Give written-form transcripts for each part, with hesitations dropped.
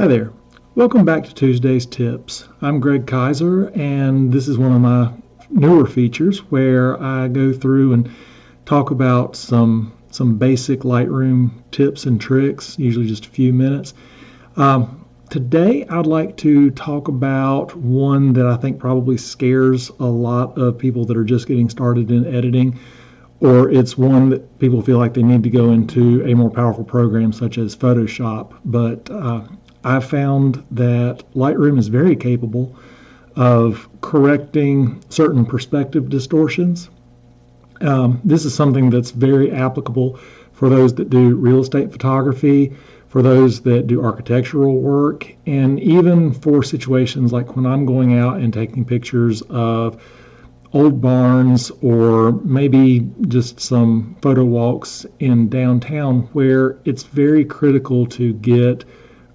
Hi there. Welcome back to Tuesday's Tips. I'm Greg Kaiser, and this is one of my newer features where I go through and talk about some basic Lightroom tips and tricks, usually just a few minutes. Today I'd like to talk about one that I think probably scares a lot of people that are just getting started in editing, or it's one that people feel like they need to go into a more powerful program such as Photoshop. But I found that Lightroom is very capable of correcting certain perspective distortions. This is something that's very applicable for those that do real estate photography, for those that do architectural work, and even for situations like when I'm going out and taking pictures of old barns or maybe just some photo walks in downtown where it's very critical to get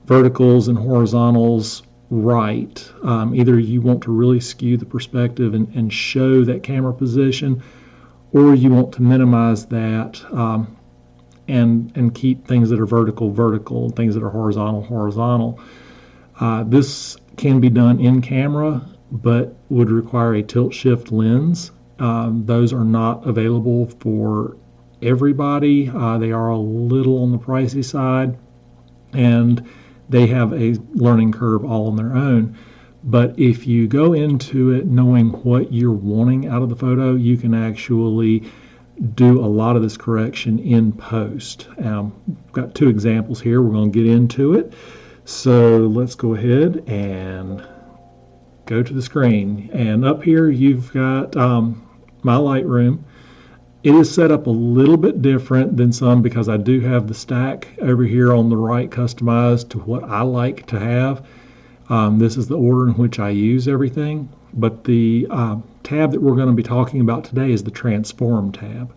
verticals and horizontals right. Either you want to really skew the perspective and show that camera position, or you want to minimize that and keep things that are vertical, things that are horizontal. This can be done in camera, but would require a tilt shift lens. Those are not available for everybody. They are a little on the pricey side, and they have a learning curve all on their own. But if you go into it knowing what you're wanting out of the photo, you can actually do a lot of this correction in post. Got two examples here. We're going to get into it. So let's go ahead and go to the screen. And up here you've got my Lightroom. It is set up a little bit different than some because I do have the stack over here on the right customized to what I like to have. This is the order in which I use everything, but the tab that we're going to be talking about today is the Transform tab.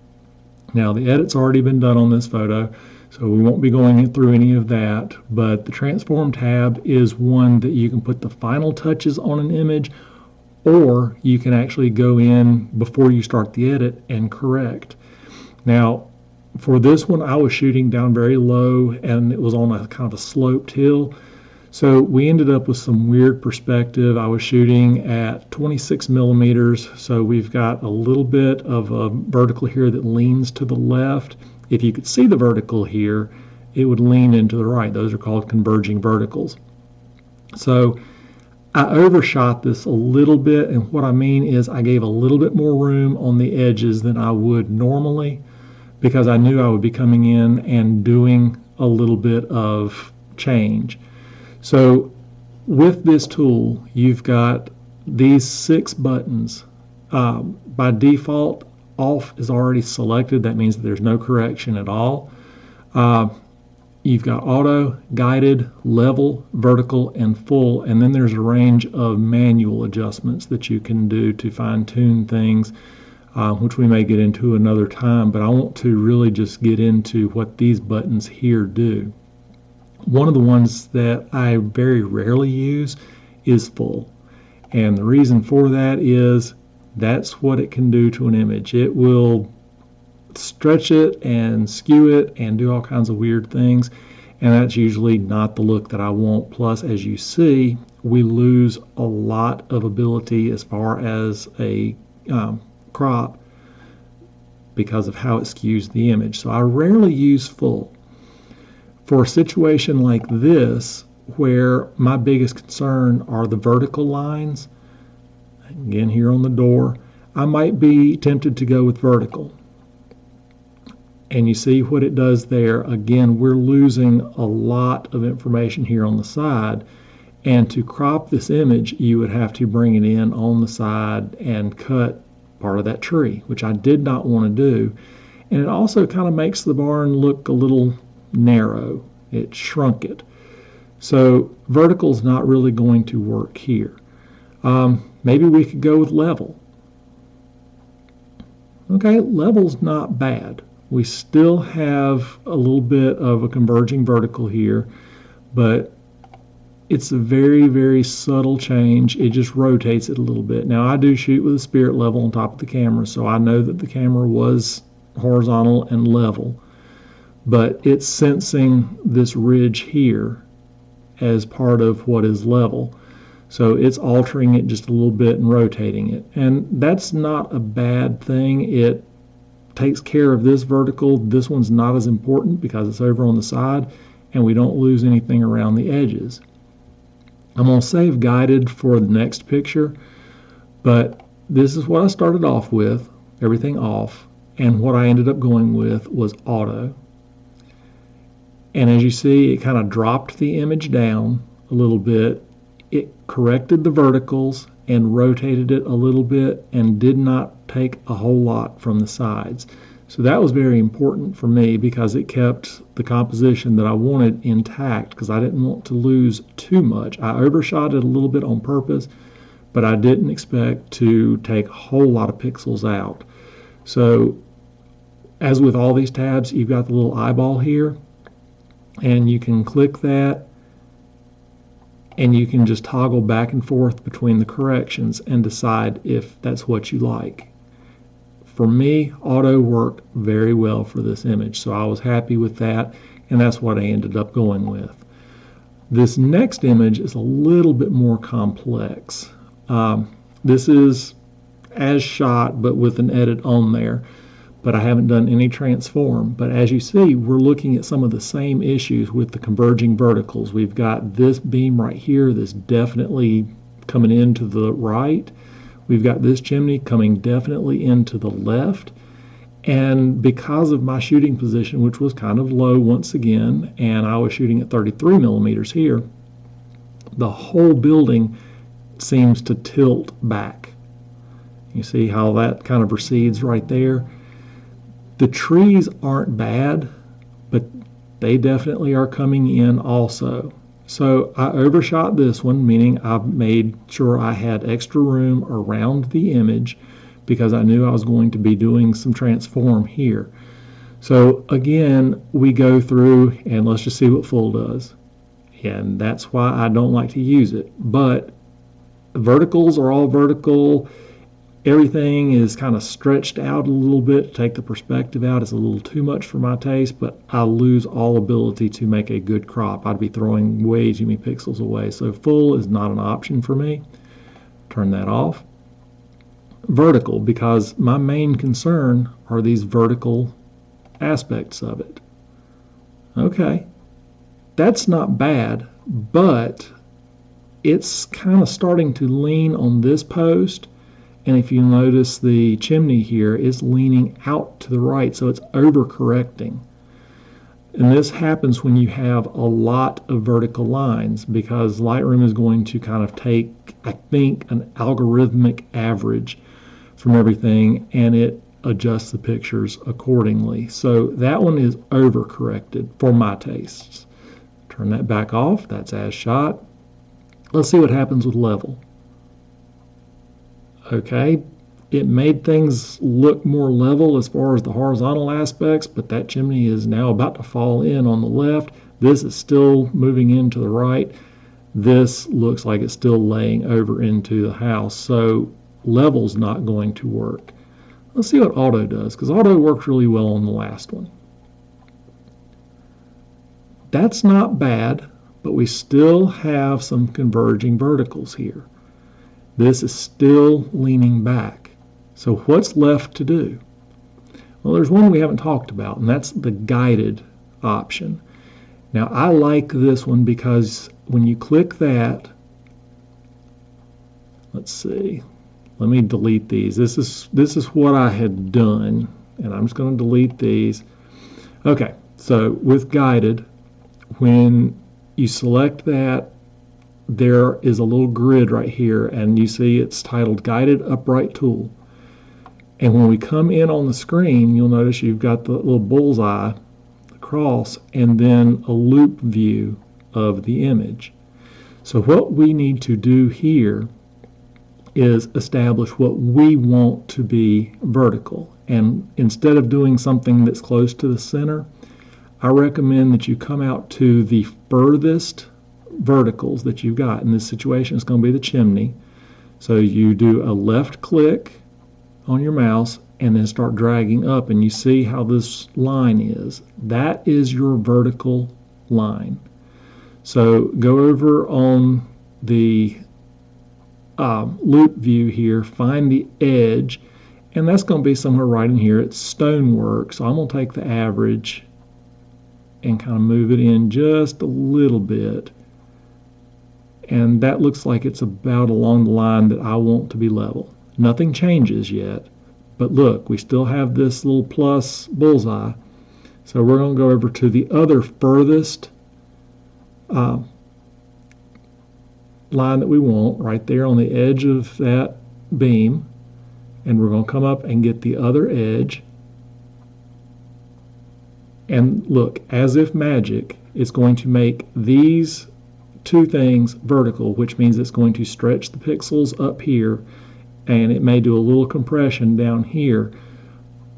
Now the edit's already been done on this photo, so we won't be going through any of that, but the Transform tab is one that you can put the final touches on an image, or you can actually go in before you start the edit and correct. Now for this one I was shooting down very low and it was on a kind of a sloped hill. So we ended up with some weird perspective. I was shooting at 26 millimeters, so we've got a little bit of a vertical here that leans to the left. If you could see the vertical here, it would lean into the right. Those are called converging verticals. So I overshot this a little bit, and what I mean is I gave a little bit more room on the edges than I would normally because I knew I would be coming in and doing a little bit of change. So with this tool, you've got these 6 buttons. By default, off is already selected. That means that there's no correction at all. You've got auto, guided, level, vertical, and full, and then there's a range of manual adjustments that you can do to fine-tune things, which we may get into another time, but I want to really just get into what these buttons here do. One of the ones that I very rarely use is full, and the reason for that is that's what it can do to an image. It will stretch it and skew it and do all kinds of weird things, and that's usually not the look that I want. Plus, as you see, we lose a lot of ability as far as a crop because of how it skews the image. So I rarely use full. For a situation like this, where my biggest concern are the vertical lines, again here on the door, I might be tempted to go with vertical. And you see what it does there. Again, we're losing a lot of information here on the side, and to crop this image you would have to bring it in on the side and cut part of that tree, which I did not want to do. And it also kind of makes the barn look a little narrow. It shrunk it. So vertical is not really going to work here. Maybe we could go with level. Okay, level's not bad. We still have a little bit of a converging vertical here, but it's a very, very subtle change. It just rotates it a little bit. Now I do shoot with a spirit level on top of the camera, so I know that the camera was horizontal and level, but it's sensing this ridge here as part of what is level. So it's altering it just a little bit and rotating it. And that's not a bad thing. It takes care of this vertical. This one's not as important because it's over on the side and we don't lose anything around the edges. I'm going to save guided for the next picture, but this is what I started off with, everything off, and what I ended up going with was auto. And as you see, it kind of dropped the image down a little bit. It corrected the verticals and rotated it a little bit and did not take a whole lot from the sides. So that was very important for me because it kept the composition that I wanted intact because I didn't want to lose too much. I overshot it a little bit on purpose, but I didn't expect to take a whole lot of pixels out. So as with all these tabs, you've got the little eyeball here, and you can click that and you can just toggle back and forth between the corrections and decide if that's what you like. For me, auto worked very well for this image, so I was happy with that, and that's what I ended up going with. This next image is a little bit more complex. This is as shot, but with an edit on there, but I haven't done any transform. But as you see, we're looking at some of the same issues with the converging verticals. We've got this beam right here that's definitely coming into the right. We've got this chimney coming definitely into the left. And because of my shooting position, which was kind of low once again, and I was shooting at 33 millimeters here, the whole building seems to tilt back. You see how that kind of recedes right there? The trees aren't bad, but they definitely are coming in also. So I overshot this one, meaning I made sure I had extra room around the image because I knew I was going to be doing some transform here. So again, we go through and let's just see what full does. And that's why I don't like to use it. But verticals are all vertical. Everything is kind of stretched out a little bit to take the perspective out. It's a little too much for my taste, but I lose all ability to make a good crop. I'd be throwing way too many pixels away. So full is not an option for me. Turn that off. Vertical, because my main concern are these vertical aspects of it. Okay, that's not bad, but it's kind of starting to lean on this post. And if you notice, the chimney here is leaning out to the right, so it's overcorrecting. And this happens when you have a lot of vertical lines because Lightroom is going to kind of take, I think, an algorithmic average from everything and it adjusts the pictures accordingly. So that one is overcorrected for my tastes. Turn that back off. That's as shot. Let's see what happens with level. Okay, it made things look more level as far as the horizontal aspects, but that chimney is now about to fall in on the left. This is still moving into the right. This looks like it's still laying over into the house, so level's not going to work. Let's see what auto does, because auto worked really well on the last one. That's not bad, but we still have some converging verticals here. This is still leaning back. So what's left to do? Well, there's one we haven't talked about, and that's the guided option. Now, I like this one because when you click that, let's see, let me delete these. This is what I had done, and I'm just going to delete these. Okay, so with guided, when you select that, there is a little grid right here, and you see it's titled Guided Upright Tool. And when we come in on the screen, you'll notice you've got the little bullseye across and then a loop view of the image. So what we need to do here is establish what we want to be vertical. And instead of doing something that's close to the center, I recommend that you come out to the furthest verticals that you've got. In this situation, it's going to be the chimney. So you do a left click on your mouse and then start dragging up, and you see how this line is. That is your vertical line. So go over on the loop view here, find the edge, and that's going to be somewhere right in here. It's stonework, so I'm going to take the average and kind of move it in just a little bit. And that looks like it's about along the line that I want to be level. Nothing changes yet, but look, we still have this little plus bullseye. So we're going to go over to the other furthest line that we want, right there on the edge of that beam, and we're going to come up and get the other edge. And look, as if magic, it's going to make these two things vertical, which means it's going to stretch the pixels up here, and it may do a little compression down here,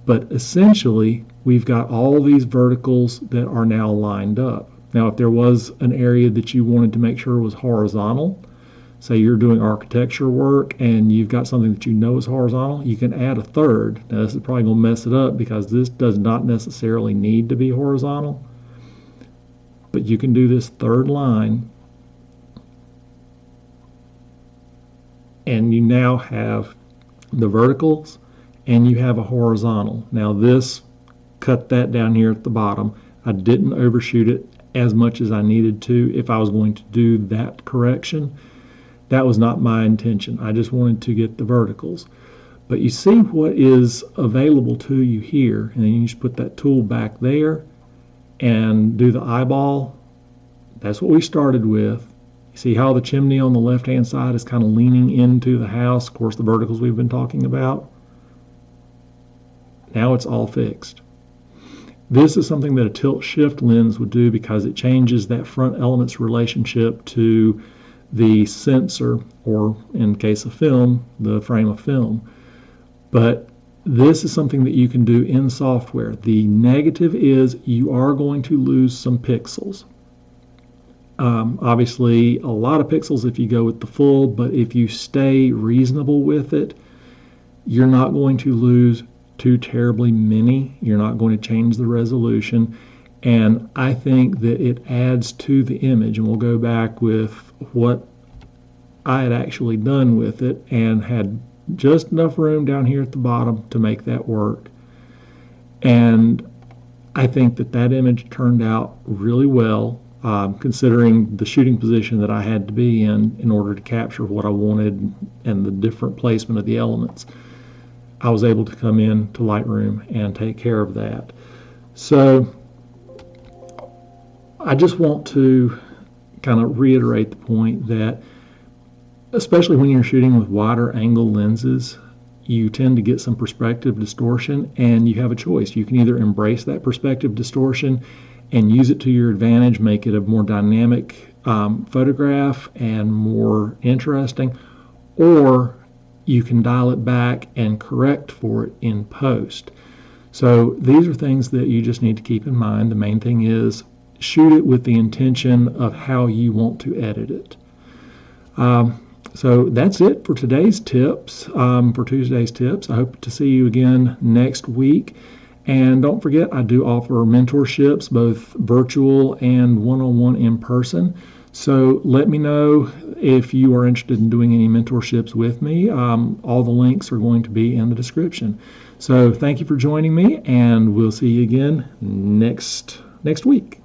but essentially we've got all these verticals that are now lined up. Now, if there was an area that you wanted to make sure was horizontal, say you're doing architecture work and you've got something that you know is horizontal, you can add a third. Now, this is probably going to mess it up because this does not necessarily need to be horizontal, but you can do this third line, and you now have the verticals and you have a horizontal. Now, this cut that down here at the bottom. I didn't overshoot it as much as I needed to if I was going to do that correction. That was not my intention. I just wanted to get the verticals. But you see what is available to you here, and then you just put that tool back there and do the eyeball. That's what we started with. You see how the chimney on the left-hand side is kind of leaning into the house, of course, the verticals we've been talking about. Now it's all fixed. This is something that a tilt-shift lens would do because it changes that front element's relationship to the sensor, or in case of film, the frame of film. But this is something that you can do in software. The negative is you are going to lose some pixels. Obviously, a lot of pixels if you go with the full, but if you stay reasonable with it, you're not going to lose too terribly many. You're not going to change the resolution, and I think that it adds to the image. And we'll go back with what I had actually done with it and had just enough room down here at the bottom to make that work. And I think that that image turned out really well, considering the shooting position that I had to be in order to capture what I wanted and the different placement of the elements. I was able to come in to Lightroom and take care of that. So I just want to kind of reiterate the point that especially when you're shooting with wider angle lenses, you tend to get some perspective distortion, and you have a choice. You can either embrace that perspective distortion and use it to your advantage, make it a more dynamic photograph and more interesting, or you can dial it back and correct for it in post. So these are things that you just need to keep in mind. The main thing is shoot it with the intention of how you want to edit it. So that's it for today's tips, for Tuesday's tips. I hope to see you again next week. And don't forget, I do offer mentorships, both virtual and one-on-one in person. So let me know if you are interested in doing any mentorships with me. All the links are going to be in the description. So thank you for joining me, and we'll see you again next week.